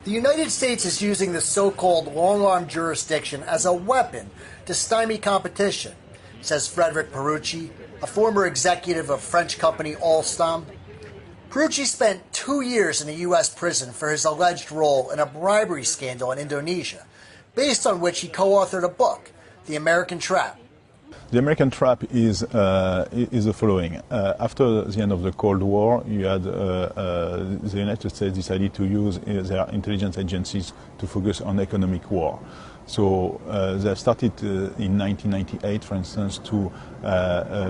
The United States is using the so-called long-arm jurisdiction as a weapon to stymie competition, says Frederic Pierucci, a former executive of French company Alstom. Pierucci spent 2 years in a U.S. prison for his alleged role in a bribery scandal in Indonesia, based on which he co-authored a book, The American Trap. The American trap is the following. After the end of the Cold War, you had the United States decided to use their intelligence agencies to focus on economic war. So they started in 1998, for instance, to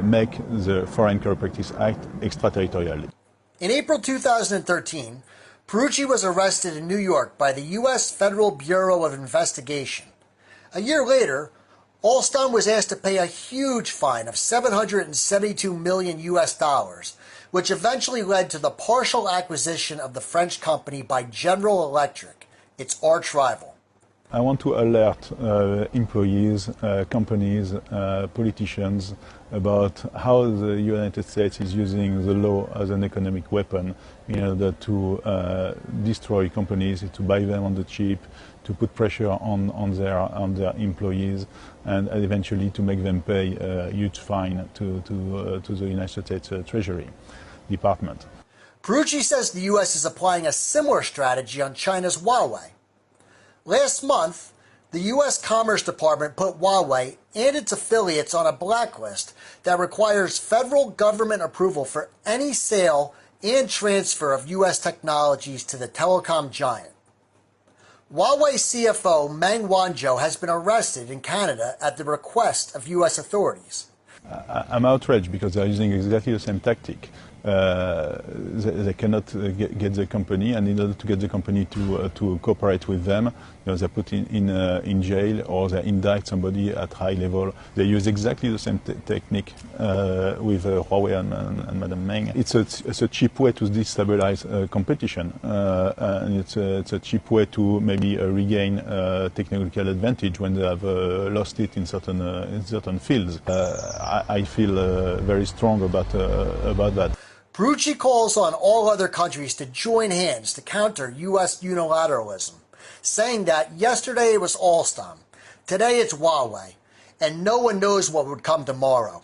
make the Foreign Corrupt Practices Act extraterritorial. In April 2013, Pierucci was arrested in New York by the U.S. Federal Bureau of Investigation. A year later, Alstom was asked to pay a huge fine of $772 million US, which eventually led to the partial acquisition of the French company by General Electric, its arch rival. I want to alert employees, companies, politicians about how the United States is using the law as an economic weapon in order to destroy companies, to buy them on the cheap, to put pressure on their employees, and eventually to make them pay a huge fine to the United States Treasury Department. Pierucci says the U.S. is applying a similar strategy on China's Huawei. Last month, the U.S. Commerce Department put Huawei and its affiliates on a blacklist that requires federal government approval for any sale and transfer of U.S. technologies to the telecom giant. Huawei CFO Meng Wanzhou has been arrested in Canada at the request of U.S. authorities. I'm outraged because they're using exactly the same tactic. They cannot get the company, and in order to get the company to cooperate with them, they're put in jail or they indict somebody at high level. They use exactly the same technique with Huawei and Madame Meng. It's a cheap way to destabilize competition, and it's a cheap way to maybe regain technological advantage when they have lost it in certain fields. I feel very strong about that. Pierucci calls on all other countries to join hands to counter U.S. unilateralism, saying that yesterday it was Alstom, today it's Huawei, and no one knows what would come tomorrow.